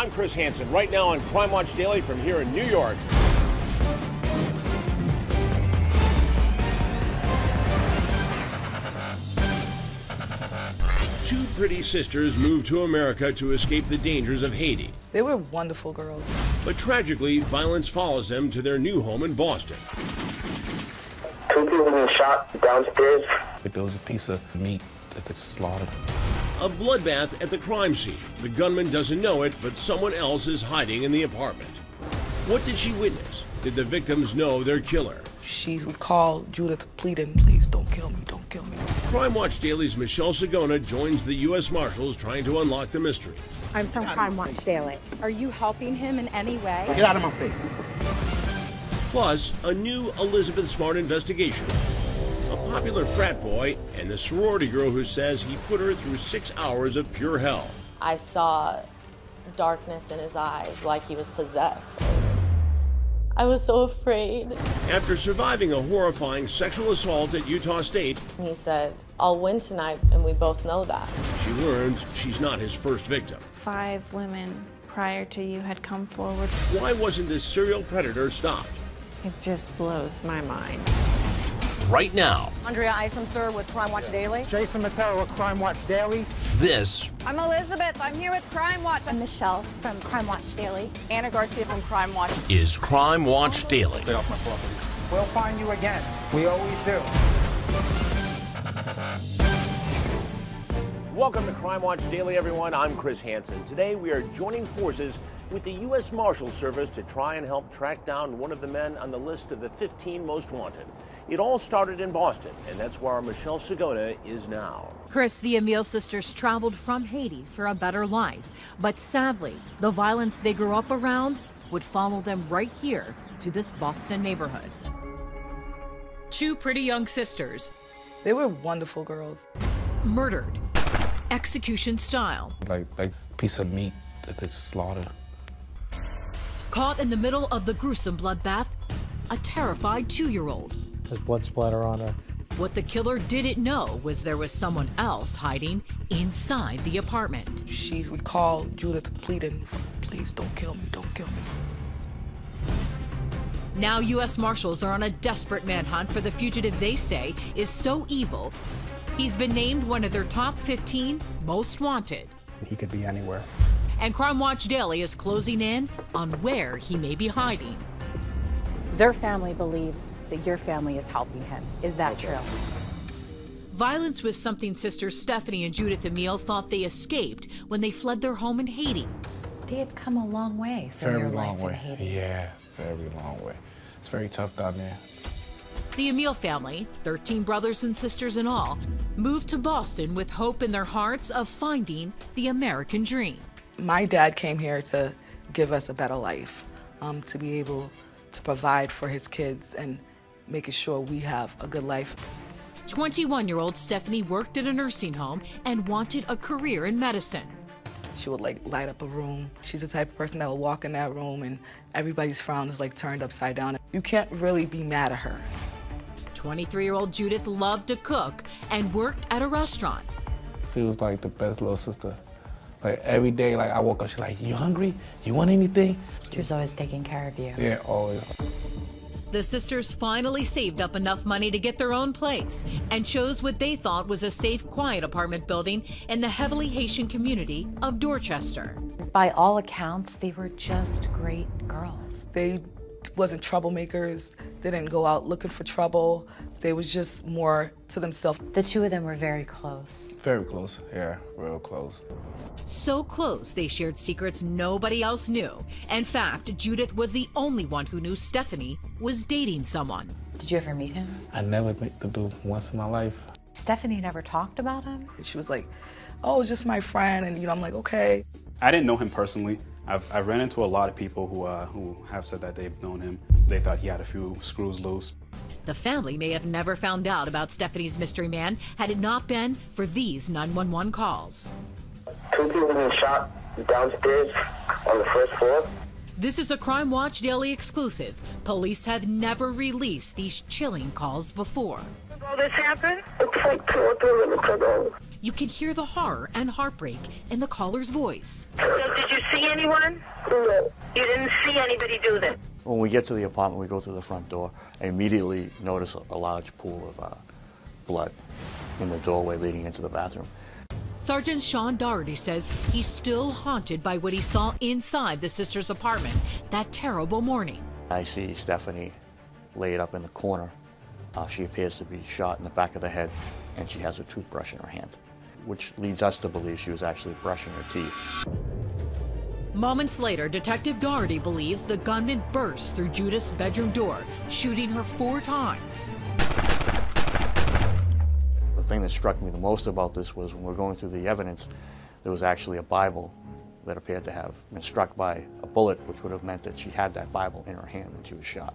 I'm Chris Hansen, right now on Crime Watch Daily from here in New York. Two pretty sisters moved to America to escape the dangers of Haiti. They were wonderful girls. But tragically, violence follows them to their new home in Boston. Two people being shot downstairs. There was a piece of meat that was slaughtered. A bloodbath at the crime scene. The gunman doesn't know it, but someone else is hiding in the apartment. What did she witness? Did the victims know their killer? She would call Judith pleading, please don't kill me, don't kill me. Crime Watch Daily's Michelle Sagona joins the U.S. Marshals trying to unlock the mystery. I'm from Crime Watch Daily. Are you helping him in any way? Get out of my face. Plus, a new Elizabeth Smart investigation. A popular frat boy and the sorority girl who says he put her through 6 hours of pure hell. I saw darkness in his eyes, like he was possessed. I was so afraid. After surviving a horrifying sexual assault at Utah State, He said, I'll win tonight, and we both know that. she learns she's not his first victim. 5 women prior to you had come forward. Why wasn't this serial predator stopped? It just blows my mind. Right now, Andrea Isom, with Crime Watch Daily. Jason Matera with Crime Watch Daily. this I'm Elizabeth. I'm here with Crime Watch. I'm Michelle from Crime Watch Daily. Anna Garcia from Crime Watch. is Crime Watch Daily. Stay off my property. We'll find you again. We always do. Welcome to Crime Watch Daily, everyone. I'm Chris Hansen. Today, we are joining forces with the U.S. Marshals Service to try and help track down one of the men on the list of the 15 most wanted. It all started in Boston, and that's where our Michelle Sagona is now. Chris, the Emil sisters traveled from Haiti for a better life. But sadly, the violence they grew up around would follow them right here to this Boston neighborhood. Two pretty young sisters They were wonderful girls. murdered, execution style, Like piece of meat that was slaughtered. caught in the middle of the gruesome bloodbath, a terrified 2-year-old. There's blood splatter on her. What the killer didn't know was there was someone else hiding inside the apartment. She would call Judith pleading, please don't kill me, don't kill me. Now U.S. Marshals are on a desperate manhunt for the fugitive they say is so evil, he's been named one of their top 15 most wanted. He could be anywhere. And Crime Watch Daily is closing in on where he may be hiding. Their family believes that your family is helping him. Is that true? Violence was something sisters Stephanie and Judith Emil thought they escaped when they fled their home in Haiti. They had come a long way from Very your long life in way. Haiti. Yeah, very long way. It's very tough down there. The Emil family, 13 brothers and sisters in all, moved to Boston with hope in their hearts of finding the American dream. My dad came here to give us a better life, to be able to provide for his kids and making sure we have a good life. 21-year-old Stephanie worked at a nursing home and wanted a career in medicine. She would light up a room. She's the type of person that will walk in that room and everybody's frown is turned upside down. You can't really be mad at her. 23-year-old Judith loved to cook and worked at a restaurant. She was like the best little sister. Like every day, I woke up, she's like, you hungry? You want anything? She was always taking care of you. Yeah, always. The sisters finally saved up enough money to get their own place and chose what they thought was a safe, quiet apartment building in the heavily Haitian community of Dorchester. By all accounts, they were just great girls. They wasn't troublemakers. They didn't go out looking for trouble. They was just more to themselves. The two of them were very close. Very close, yeah, real close. So close, they shared secrets nobody else knew. In fact, Judith was the only one who knew Stephanie was dating someone. Did you ever meet him? I never met the dude once in my life. Stephanie never talked about him? She was like, oh, it's just my friend. And I'm like, okay. I didn't know him personally. I've ran into a lot of people who have said that they've known him. They thought he had a few screws loose. The family may have never found out about Stephanie's mystery man had it not been for these 911 calls. Two people being shot downstairs on the first floor. This is a Crime Watch Daily exclusive. Police have never released these chilling calls before. All this happened? It's like 2 or 3 minutes ago. You can hear the horror and heartbreak in the caller's voice. So did you see anyone? No. You didn't see anybody do this? When we get to the apartment, we go through the front door. I immediately notice a large pool of blood in the doorway leading into the bathroom. Sergeant Sean Doherty says he's still haunted by what he saw inside the sister's apartment that terrible morning. I see Stephanie laid up in the corner. She appears to be shot in the back of the head, and she has a toothbrush in her hand, which leads us to believe she was actually brushing her teeth. Moments later, Detective Doherty believes the gunman burst through Judith's bedroom door, shooting her 4 times. The thing that struck me the most about this was when we're going through the evidence, there was actually a Bible that appeared to have been struck by a bullet, which would have meant that she had that Bible in her hand when she was shot.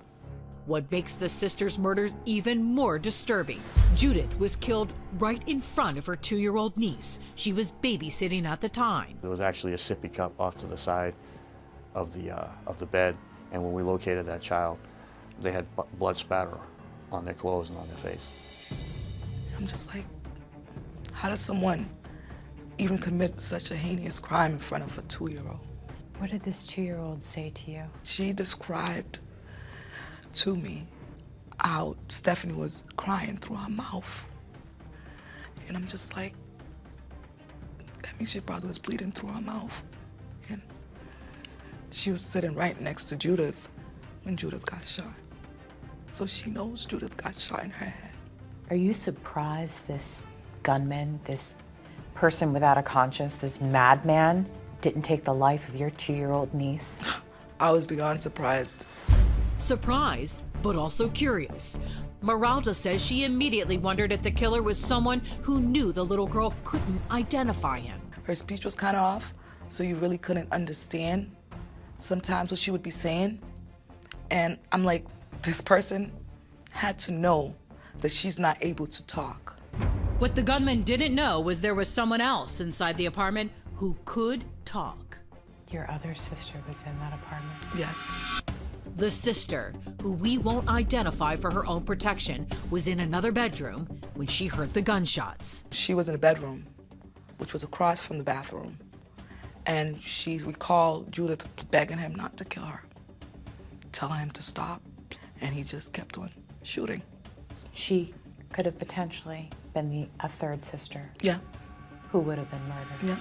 What makes the sister's murders even more disturbing, Judith was killed right in front of her 2-year-old niece. She was babysitting at the time. There was actually a sippy cup off to the side of the bed, and when we located that child, they had blood spatter on their clothes and on their face. I'm just like, how does someone even commit such a heinous crime in front of a 2-year-old? What did this 2-year-old say to you? She described to me how Stephanie was crying through her mouth. And I'm just like, that means she probably was bleeding through her mouth. And she was sitting right next to Judith when Judith got shot. So she knows Judith got shot in her head. Are you surprised this gunman, this person without a conscience, this madman, didn't take the life of your 2-year-old niece? I was beyond surprised. Surprised, but also curious. Maralda says she immediately wondered if the killer was someone who knew the little girl couldn't identify him. Her speech was kind of off, so you really couldn't understand sometimes what she would be saying. And I'm like, this person had to know that she's not able to talk. What the gunman didn't know was there was someone else inside the apartment who could talk. Your other sister was in that apartment? Yes. The sister, who we won't identify for her own protection, was in another bedroom when she heard the gunshots. She was in a bedroom, which was across from the bathroom. And she recalled Judith begging him not to kill her, telling him to stop. And he just kept on shooting. She could have potentially been a 3rd sister. Yeah. Who would have been murdered.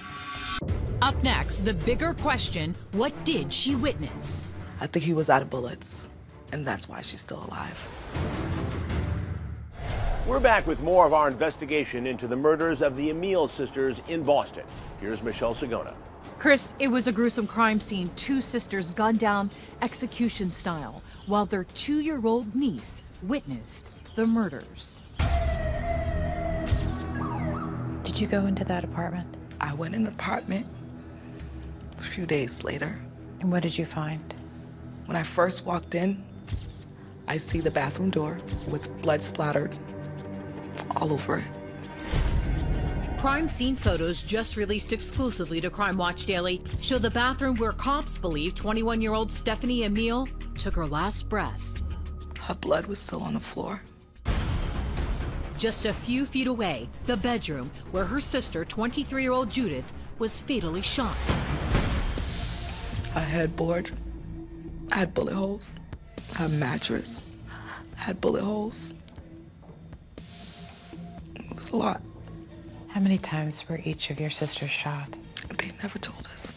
Yeah. Up next, the bigger question, what did she witness? I think he was out of bullets, and that's why she's still alive. We're back with more of our investigation into the murders of the Emil sisters in Boston. Here's Michelle Sagona. Chris, it was a gruesome crime scene. 2 sisters gunned down execution style, while their 2-year-old niece witnessed the murders. Did you go into that apartment? I went in the apartment a few days later. And what did you find? When I first walked in, I see the bathroom door with blood splattered all over it. Crime scene photos just released exclusively to Crime Watch Daily show the bathroom where cops believe 21-year-old Stephanie Emil took her last breath. Her blood was still on the floor. Just a few feet away, the bedroom where her sister, 23-year-old Judith, was fatally shot. Her headboard had bullet holes. Her mattress had bullet holes. It was a lot. How many times were each of your sisters shot? They never told us.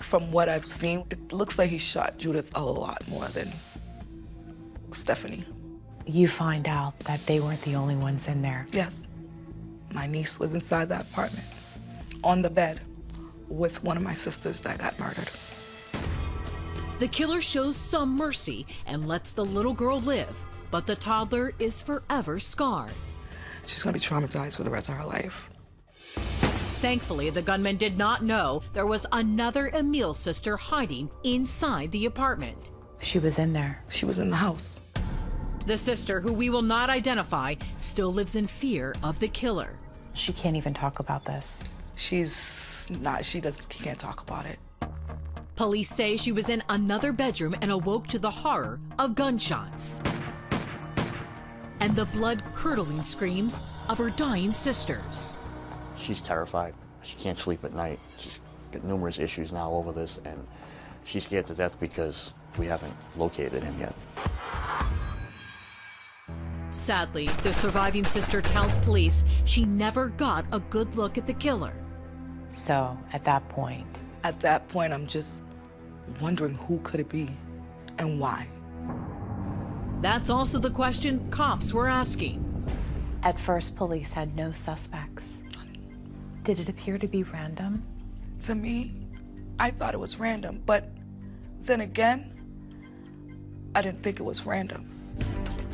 From what I've seen, it looks like he shot Judith a lot more than Stephanie. You find out that they weren't the only ones in there. Yes. My niece was inside that apartment, on the bed, with one of my sisters that got murdered. The killer shows some mercy and lets the little girl live, but the toddler is forever scarred. She's gonna be traumatized for the rest of her life. Thankfully, the gunman did not know there was another Emil sister hiding inside the apartment. She was in there. She was in the house. The sister, who we will not identify, still lives in fear of the killer. She can't even talk about this. She can't talk about it. Police say she was in another bedroom and awoke to the horror of gunshots and the blood-curdling screams of her dying sisters. She's terrified. She can't sleep at night. She's got numerous issues now over this, and she's scared to death because we haven't located him yet. Sadly, the surviving sister tells police she never got a good look at the killer. So, at that point, I'm just wondering who could it be and why. That's also the question cops were asking. at first police had no suspects. Did it appear to be random? To me, I thought it was random, but then again, I didn't think it was random.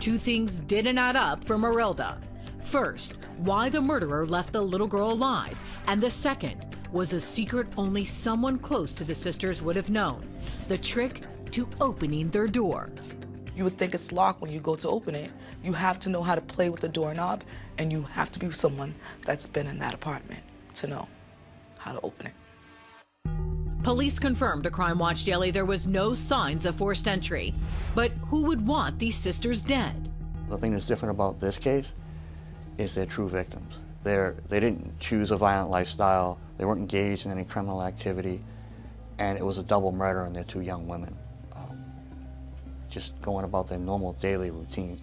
Two things didn't add up for Marilda. First, why the murderer left the little girl alive, and the second was a secret only someone close to the sisters would have known. The trick to opening their door. You would think it's locked when you go to open it. You have to know how to play with the doorknob, and you have to be someone that's been in that apartment to know how to open it. Police confirmed to Crime Watch Daily there was no signs of forced entry. But who would want these sisters dead? The thing that's different about this case is they're true victims. They didn't choose a violent lifestyle, they weren't engaged in any criminal activity, and it was a double murder and they're two young women. Just going about their normal daily routine.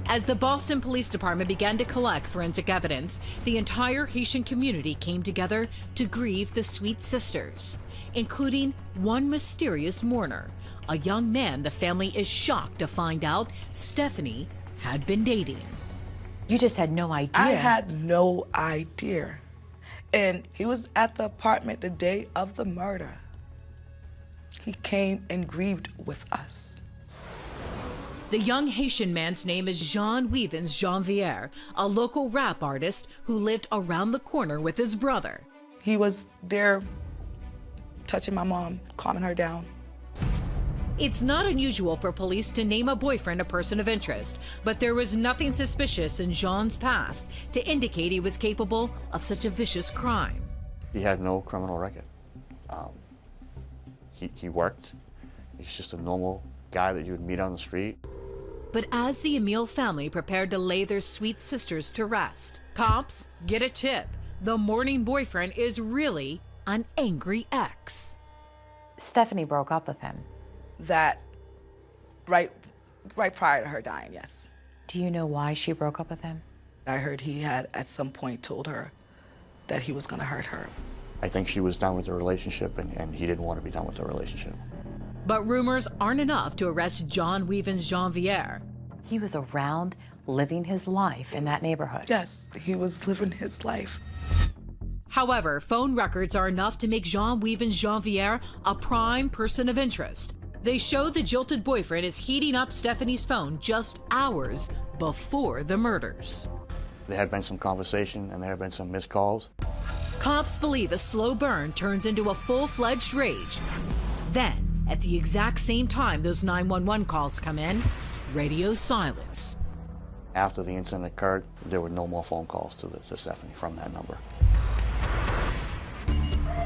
As the Boston Police Department began to collect forensic evidence, the entire Haitian community came together to grieve the sweet sisters, including one mysterious mourner, a young man the family is shocked to find out Stephanie had been dating. You just had no idea. I had no idea. And he was at the apartment the day of the murder. He came and grieved with us. The young Haitian man's name is Jean Weavens Janvier, a local rap artist who lived around the corner with his brother. He was there touching my mom, calming her down. It's not unusual for police to name a boyfriend a person of interest, but there was nothing suspicious in Jean's past to indicate he was capable of such a vicious crime. He had no criminal record. He worked. He's just a normal guy that you would meet on the street. But as the Emil family prepared to lay their sweet sisters to rest, cops get a tip. The mourning boyfriend is really an angry ex. Stephanie broke up with him. That right prior to her dying, yes. Do you know why she broke up with him? I heard he had at some point told her that he was gonna hurt her. I think she was done with the relationship and he didn't want to be done with the relationship. But rumors aren't enough to arrest Jean Weavens Janvier. He was around living his life in that neighborhood. Yes, he was living his life. However, phone records are enough to make Jean Weavens Janvier a prime person of interest. They show the jilted boyfriend is heating up Stephanie's phone just hours before the murders. There had been some conversation and there had been some missed calls. Cops believe a slow burn turns into a full-fledged rage. Then, at the exact same time those 911 calls come in, radio silence. After the incident occurred, there were no more phone calls to Stephanie from that number.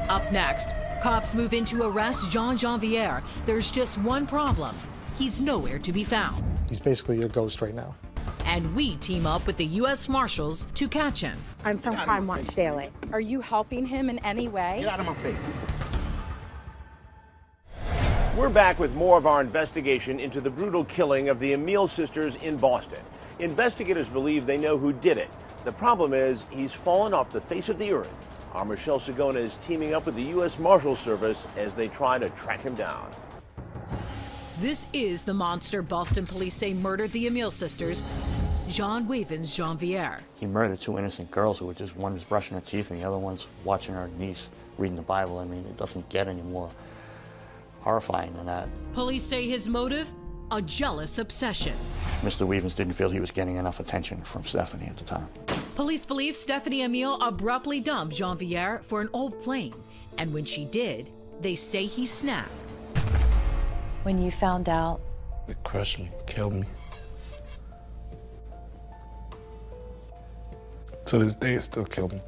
Up next, cops move in to arrest Jean Janvier. There's just one problem. He's nowhere to be found. He's basically your ghost right now. And we team up with the U.S. Marshals to catch him. I'm from Crime Watch Daily. Are you helping him in any way? Get out of my face. We're back with more of our investigation into the brutal killing of the Emil sisters in Boston. Investigators believe they know who did it. The problem is he's fallen off the face of the earth. Our Michelle Sagona is teaming up with the U.S. Marshals Service as they try to track him down. This is the monster Boston police say murdered the Emil sisters, Jean Weavens Janvier. He murdered two innocent girls who were just, one was brushing her teeth and the other one's watching her niece reading the Bible. I mean, it doesn't get any more horrifying than that. Police say his motive? A jealous obsession. Mr. Weavens didn't feel he was getting enough attention from Stephanie at the time. Police believe Stephanie Emil abruptly dumped Janvier for an old flame. And when she did, they say he snapped. When you found out, It crushed me, killed me. To this day, it still killed me.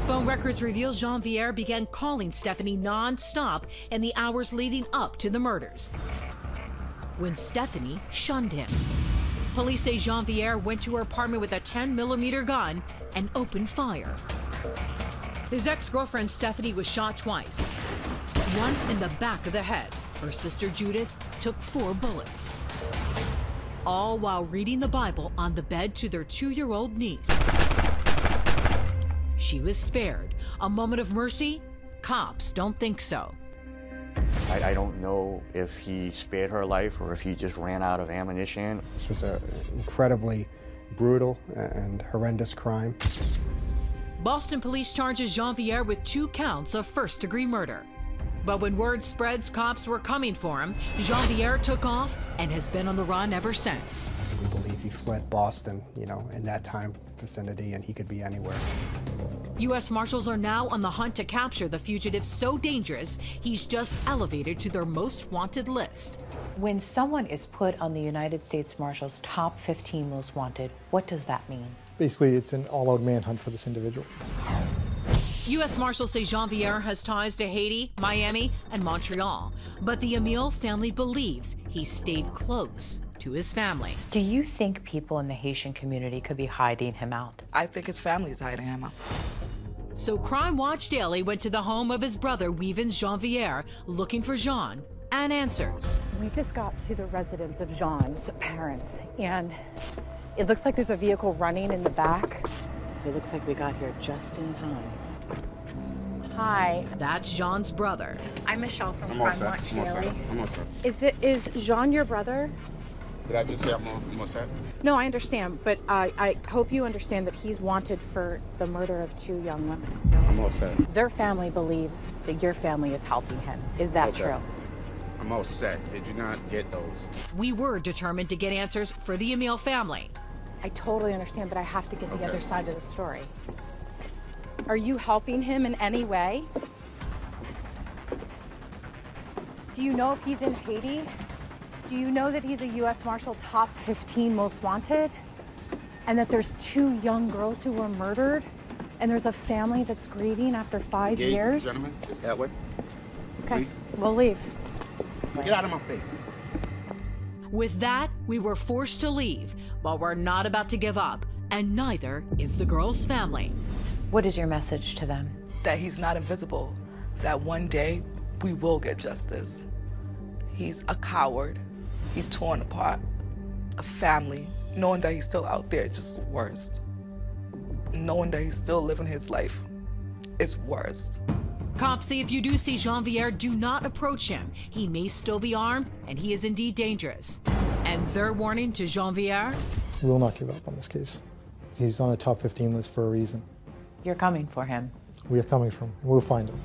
Phone records reveal Janvier began calling Stephanie non-stop in the hours leading up to the murders, when Stephanie shunned him. Police say Janvier went to her apartment with a 10mm gun and opened fire. His ex-girlfriend Stephanie was shot twice. Once in the back of the head. Her sister Judith took 4 bullets. All while reading the Bible on the bed to their 2-year-old niece. She was spared. A moment of mercy? Cops don't think so. I don't know if he spared her life or if he just ran out of ammunition. This was an incredibly brutal and horrendous crime. Boston police charges Janvier with 2 counts of first-degree murder. But when word spreads cops were coming for him, Janvier took off and has been on the run ever since. We believe he fled Boston, in that time vicinity, and he could be anywhere. U.S. Marshals are now on the hunt to capture the fugitive so dangerous, he's just elevated to their most wanted list. When someone is put on the United States Marshals' top 15 most wanted, what does that mean? Basically, it's an all-out manhunt for this individual. U.S. Marshals say Janvier has ties to Haiti, Miami, and Montreal. But the Emil family believes he stayed close to his family. Do you think people in the Haitian community could be hiding him out? I think his family is hiding him out. So Crime Watch Daily went to the home of his brother, Weavens Janvier, looking for Jean and answers. We just got to the residence of Jean's parents, and it looks like there's a vehicle running in the back. So it looks like we got here just in time. Hi. That's Jean's brother. I'm Michelle from I'm all Crime set. Watch I'm all Daily. set. I'm all set. Is Jean your brother? Did I just say I'm all set? No, I understand, but I hope you understand that he's wanted for the murder of 2 young women. I'm all set. Their family believes that your family is helping him. Is that Okay. true? I'm all set. Did you not get those? We were determined to get answers for the Emil family. I totally understand, but I have to get the Okay. other side of the story. Are you helping him in any way? Do you know if he's in Haiti? Do you know that he's a U.S. Marshal top 15 most wanted? And that there's 2 young girls who were murdered? And there's a family that's grieving after 5 years? Gentlemen, it's that way. Okay, Please. we'll leave. Get out of my face. With that, we were forced to leave, but we're not about to give up, and neither is the girl's family. What is your message to them? That he's not invisible, that one day we will get justice. He's a coward. He's torn apart. A family, knowing that he's still out there, is just worst. Knowing that he's still living his life, it's worst. Cops say if you do see Janvier, do not approach him. He may still be armed, and he is indeed dangerous. And their warning to Janvier? We will not give up on this case. He's on the top 15 list for a reason. You're coming for him. We are coming from him. We'll find him.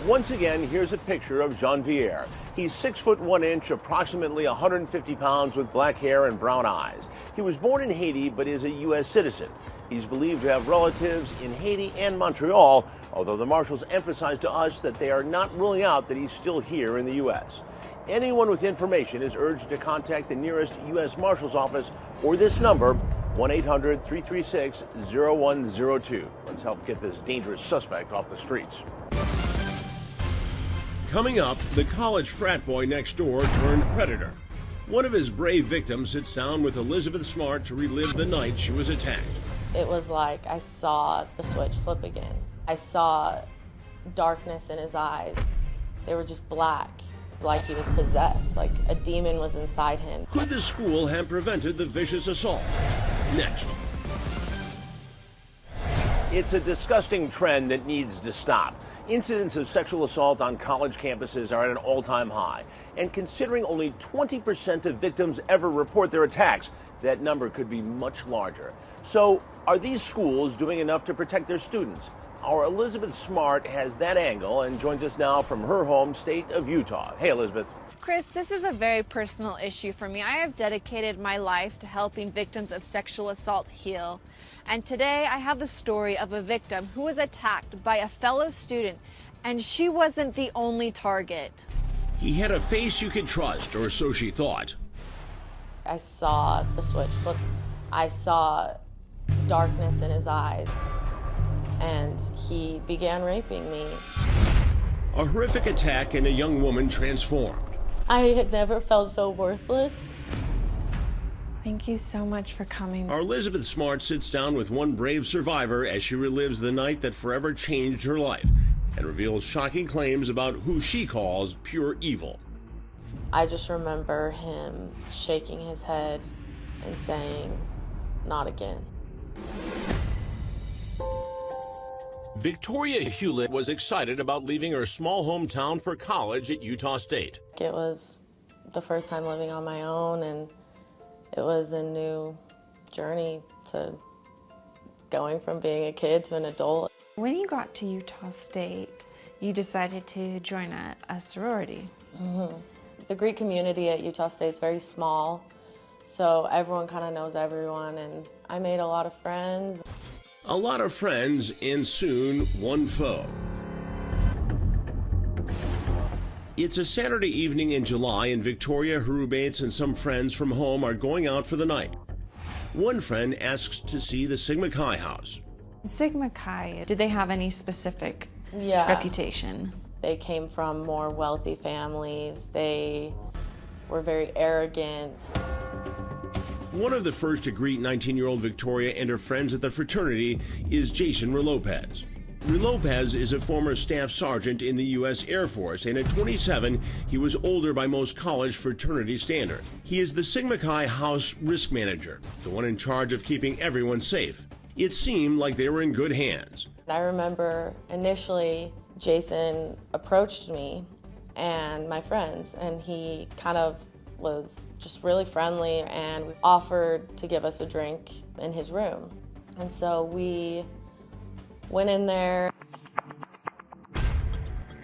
Once again, here's a picture of Janvier. He's 6 foot 1 inch, approximately 150 pounds, with black hair and brown eyes. He was born in Haiti, but is a U.S. citizen. He's believed to have relatives in Haiti and Montreal, although the marshals emphasized to us that they are not ruling out that he's still here in the U.S. Anyone with information is urged to contact the nearest U.S. Marshal's office or this number, 1-800-336-0102. Let's help get this dangerous suspect off the streets. Coming up, the college frat boy next door turned predator. One of his brave victims sits down with Elizabeth Smart to relive the night she was attacked. It was like I saw the switch flip again. I saw darkness in his eyes. They were just black, like he was possessed, like a demon was inside him. Could the school have prevented the vicious assault? Next. It's a disgusting trend that needs to stop. Incidents of sexual assault on college campuses are at an all-time high. And considering only 20% of victims ever report their attacks, that number could be much larger. So, are these schools doing enough to protect their students? Our Elizabeth Smart has that angle and joins us now from her home state of Utah. Hey, Elizabeth. Chris, this is a very personal issue for me. I have dedicated my life to helping victims of sexual assault heal. And today I have the story of a victim who was attacked by a fellow student, and she wasn't the only target. He had a face you could trust, or so she thought. I saw the switch flip. I saw darkness in his eyes, and he began raping me. A horrific attack and a young woman transformed. I had never felt so worthless. Thank you so much for coming. Our Elizabeth Smart sits down with one brave survivor as she relives the night that forever changed her life and reveals shocking claims about who she calls pure evil. I just remember him shaking his head and saying, "Not again." Victoria Hewlett was excited about leaving her small hometown for college at Utah State. It was the first time living on my own, and it was a new journey to going from being a kid to an adult. When you got to Utah State, you decided to join a sorority. Mm-hmm. The Greek community at Utah State is very small, so everyone kind of knows everyone, and I made a lot of friends. A lot of friends and soon one foe. It's a Saturday evening in July, and Victoria, her roommates, and some friends from home are going out for the night. One friend asks to see the Sigma Chi house. Sigma Chi, did they have any specific reputation? They came from more wealthy families. They were very arrogant. One of the first to greet 19-year-old Victoria and her friends at the fraternity is Jason Lopez. Lopez is a former staff sergeant in the U.S. Air Force, and at 27, he was older by most college fraternity standards. He is the Sigma Chi house risk manager, the one in charge of keeping everyone safe. It seemed like they were in good hands. I remember initially Jason approached me and my friends, and he kind of was just really friendly and offered to give us a drink in his room. And so we went in there.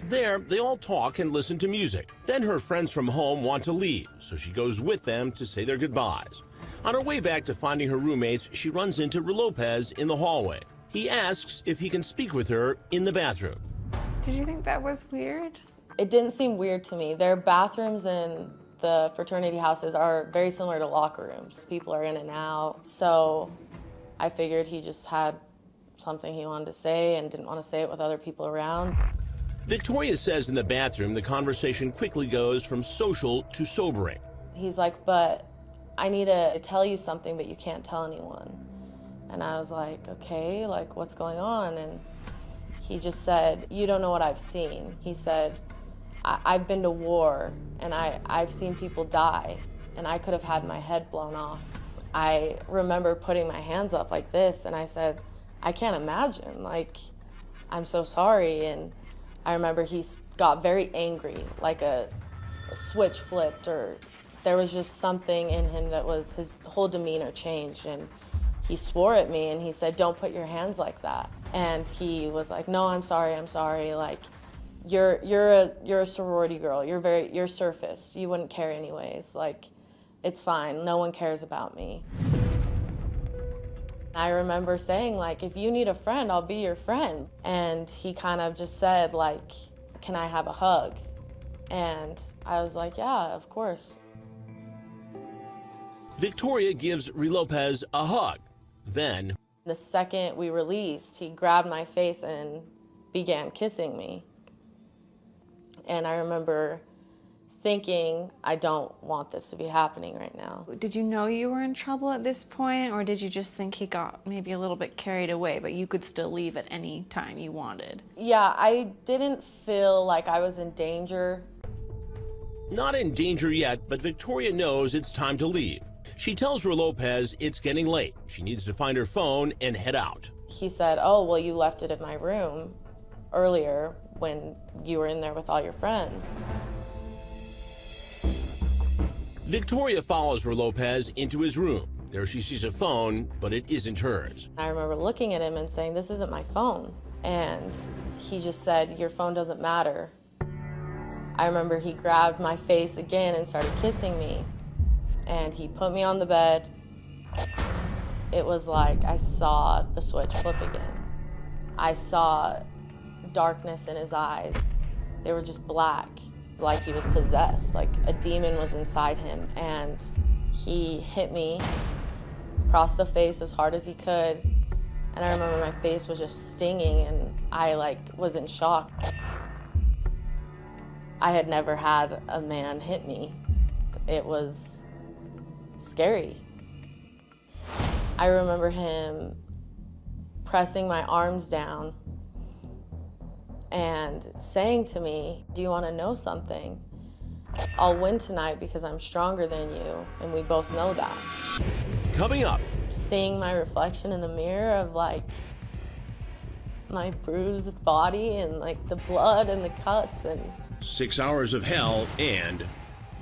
There, they all talk and listen to music. Then her friends from home want to leave, so she goes with them to say their goodbyes. On her way back to finding her roommates, she runs into Lopez in the hallway. He asks if he can speak with her in the bathroom. Did you think that was weird? It didn't seem weird to me. Their bathrooms in the fraternity houses are very similar to locker rooms. People are in and out. So I figured he just had something he wanted to say and didn't want to say it with other people around. Victoria says in the bathroom, the conversation quickly goes from social to sobering. He's like, "But I need to tell you something, but you can't tell anyone." And I was like, "Okay, like what's going on?" And he just said, "You don't know what I've seen." He said, I've been to war, and I've seen people die, and I could have had my head blown off." I remember putting my hands up like this, and I said, "I can't imagine, like, I'm so sorry." And I remember he got very angry, like a switch flipped, or there was just something in him that was, his whole demeanor changed, and he swore at me, and he said, "Don't put your hands like that." And he was like, "No, I'm sorry, like, you're a sorority girl, you're surfaced, you wouldn't care anyways, like, it's fine, no one cares about me." I remember saying, like, "If you need a friend, I'll be your friend." And he kind of just said, like, "Can I have a hug?" And I was like, "Yeah, of course." Victoria gives Lopez a hug. Then, the second we released, he grabbed my face and began kissing me. And I remember thinking, I don't want this to be happening right now. Did you know you were in trouble at this point, or did you just think he got maybe a little bit carried away, but you could still leave at any time you wanted? Yeah, I didn't feel like I was in danger. Not in danger yet, but Victoria knows it's time to leave. She tells Lopez it's getting late. She needs to find her phone and head out. He said, "Oh, well, you left it in my room earlier when you were in there with all your friends." Victoria follows Lopez into his room. There she sees a phone, but it isn't hers. I remember looking at him and saying, "This isn't my phone." And he just said, "Your phone doesn't matter." I remember he grabbed my face again and started kissing me. And he put me on the bed. It was like I saw the switch flip again. I saw darkness in his eyes. They were just black, like he was possessed, like a demon was inside him. And he hit me across the face as hard as he could. And I remember my face was just stinging, and I was in shock. I had never had a man hit me. It was scary. I remember him pressing my arms down and saying to me, "Do you want to know something? I'll win tonight because I'm stronger than you, and we both know that." Coming up. Seeing my reflection in the mirror of like my bruised body and like the blood and the cuts and 6 hours of hell and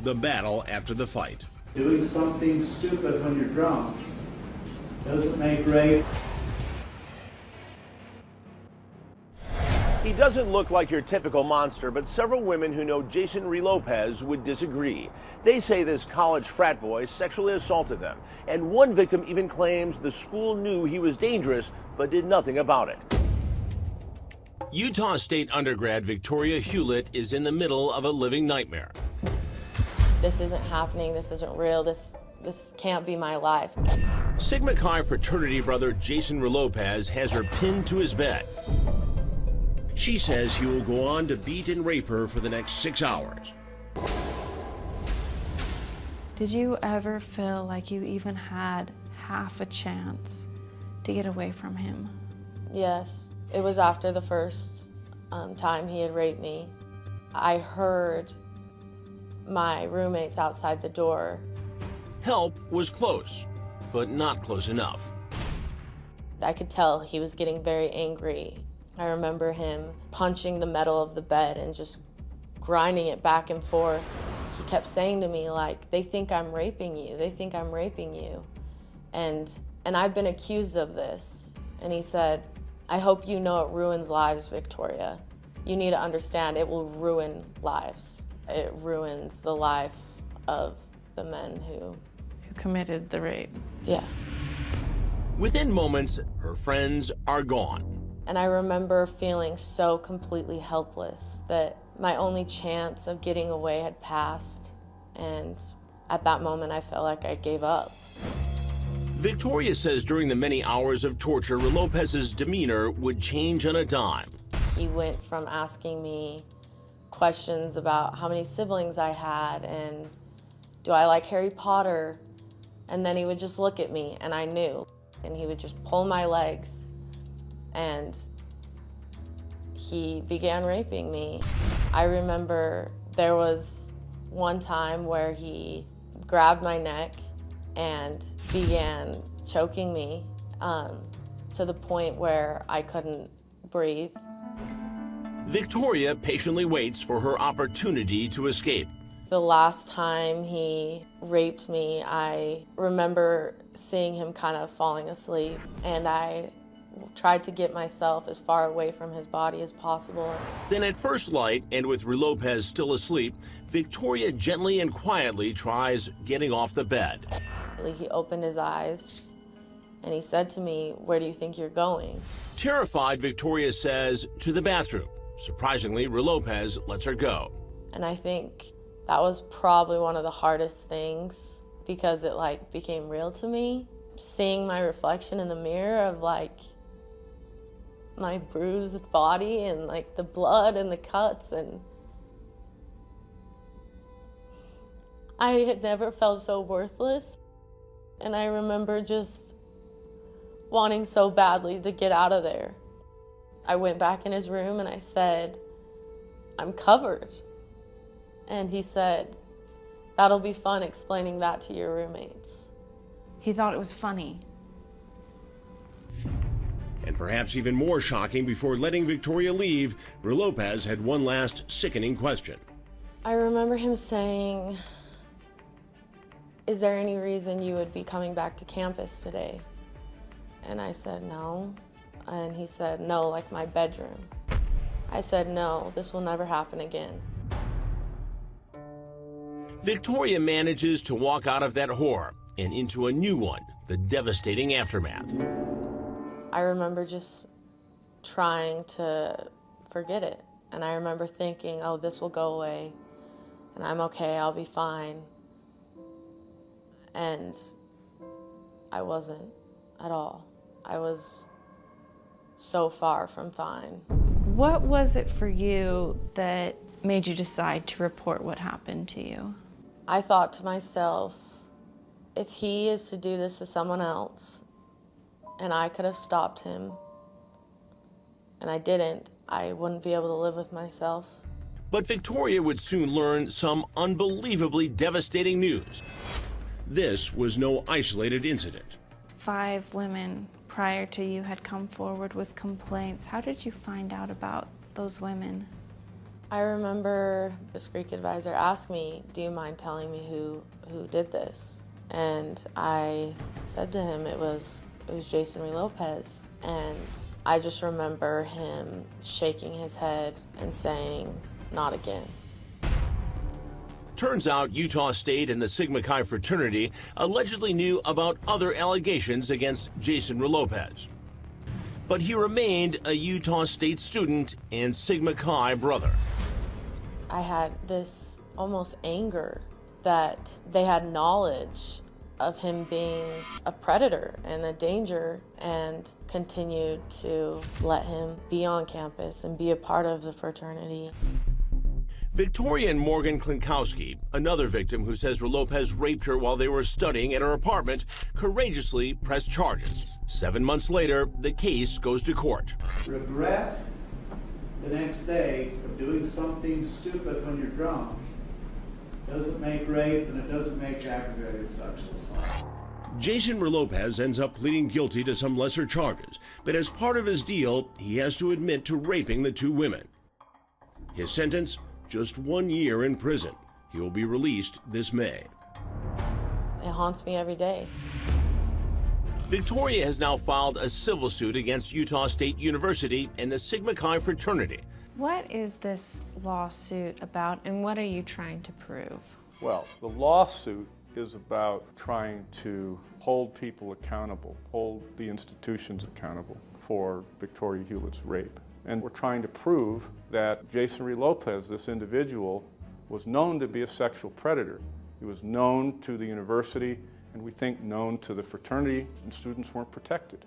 the battle after the fight. Doing something stupid when you're drunk doesn't make rape. He doesn't look like your typical monster, but several women who know Jason Lopez would disagree. They say this college frat boy sexually assaulted them, and one victim even claims the school knew he was dangerous but did nothing about it. Utah State undergrad Victoria Hewlett is in the middle of a living nightmare. this isn't happening, this isn't real, this can't be my life. Sigma Chi fraternity brother Jason Lopez has her pinned to his bed. She says he will go on to beat and rape her for the next 6 hours. Did you ever feel like you even had half a chance to get away from him? Yes, it was after the first time he had raped me. I heard my roommates outside the door. Help was close, but not close enough. I could tell he was getting very angry. I remember him punching the metal of the bed and just grinding it back and forth. He kept saying to me, like, "They think I'm raping you. They think I'm raping you. And I've been accused of this." And he said, "I hope you know it ruins lives, Victoria. You need to understand it will ruin lives. It ruins the life of the men who committed the rape." Yeah. Within moments, her friends are gone. And I remember feeling so completely helpless that my only chance of getting away had passed. And at that moment, I felt like I gave up. Victoria says during the many hours of torture, Lopez's demeanor would change on a dime. He went from asking me questions about how many siblings I had and do I like Harry Potter? And then he would just look at me and I knew. And he would just pull my legs and he began raping me. I remember there was one time where he grabbed my neck and began choking me to the point where I couldn't breathe. Victoria patiently waits for her opportunity to escape. The last time he raped me, I remember seeing him kind of falling asleep, and I tried to get myself as far away from his body as possible. Then at first light, and with Lopez still asleep, Victoria gently and quietly tries getting off the bed. He opened his eyes and he said to me, "Where do you think you're going?" Terrified, Victoria says, "To the bathroom." Surprisingly, Lopez lets her go. And I think that was probably one of the hardest things because it became real to me. Seeing my reflection in the mirror of my bruised body and the blood and the cuts, and I had never felt so worthless. And I remember just wanting so badly to get out of there. I went back in his room and I said, "I'm covered." And he said, "That'll be fun explaining that to your roommates." He thought it was funny. And perhaps even more shocking, before letting Victoria leave, Lopez had one last sickening question. I remember him saying, "Is there any reason you would be coming back to campus today?" And I said, "No." And he said, "No, like my bedroom." I said, "No, this will never happen again." Victoria manages to walk out of that horror and into a new one, the devastating aftermath. I remember just trying to forget it. And I remember thinking, oh, this will go away, and I'm okay, I'll be fine. And I wasn't at all. I was so far from fine. What was it for you that made you decide to report what happened to you? I thought to myself, if he is to do this to someone else, and I could have stopped him, and I didn't, I wouldn't be able to live with myself. But Victoria would soon learn some unbelievably devastating news. This was no isolated incident. 5 women prior to you had come forward with complaints. How did you find out about those women? I remember this Greek advisor asked me, do you mind telling me who did this? And I said to him it was Jason Lopez. And I just remember him shaking his head and saying, not again. Turns out Utah State and the Sigma Chi fraternity allegedly knew about other allegations against Jason Lopez. But he remained a Utah State student and Sigma Chi brother. I had this almost anger that they had knowledge of him being a predator and a danger and continued to let him be on campus and be a part of the fraternity. Victoria and Morgan Klinkowski, another victim who says Lopez raped her while they were studying at her apartment, courageously pressed charges. 7 months later, the case goes to court. Regret the next day of doing something stupid when you're drunk doesn't make rape, and it doesn't make aggravated sexual assault. Jason Lopez ends up pleading guilty to some lesser charges, but as part of his deal, he has to admit to raping the 2 women. His sentence, just 1 year in prison. He will be released this May. It haunts me every day. Victoria has now filed a civil suit against Utah State University and the Sigma Chi fraternity. What is this lawsuit about, and what are you trying to prove? Well, the lawsuit is about trying to hold people accountable, hold the institutions accountable for Victoria Hewlett's rape. And we're trying to prove that Jason Lopez, this individual, was known to be a sexual predator. He was known to the university, and we think known to the fraternity, and students weren't protected.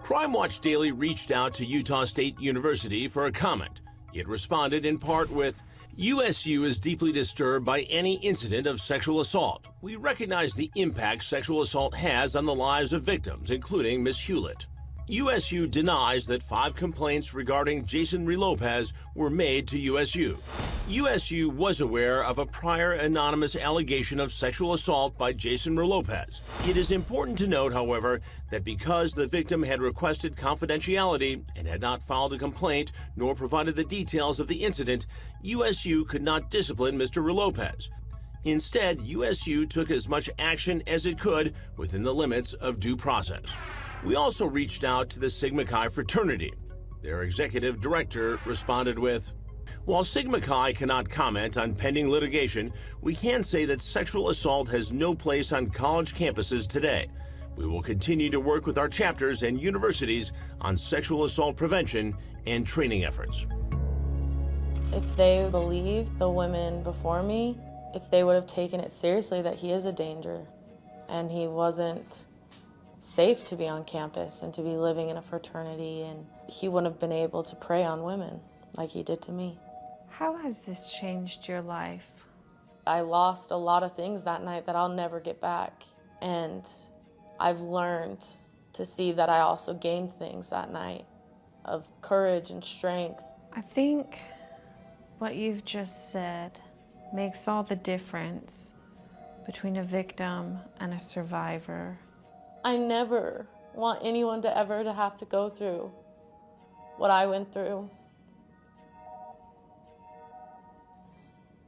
Crime Watch Daily reached out to Utah State University for a comment. It responded in part with, USU is deeply disturbed by any incident of sexual assault. We recognize the impact sexual assault has on the lives of victims, including Ms. Hewlett. USU denies that 5 complaints regarding Jason Lopez were made to USU. USU was aware of a prior anonymous allegation of sexual assault by Jason Lopez. It is important to note, however, that because the victim had requested confidentiality and had not filed a complaint nor provided the details of the incident, USU could not discipline Mr. Lopez. Instead, USU took as much action as it could within the limits of due process. We also reached out to the Sigma Chi fraternity. Their executive director responded with, while Sigma Chi cannot comment on pending litigation, we can say that sexual assault has no place on college campuses today. We will continue to work with our chapters and universities on sexual assault prevention and training efforts. If they believed the women before me, if they would have taken it seriously that he is a danger and he wasn't safe to be on campus and to be living in a fraternity, and he wouldn't have been able to prey on women like he did to me. How has this changed your life? I lost a lot of things that night that I'll never get back, and I've learned to see that I also gained things that night of courage and strength. I think what you've just said makes all the difference between a victim and a survivor. I never want anyone to ever to have to go through what I went through.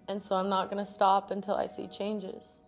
And so I'm not going to stop until I see changes.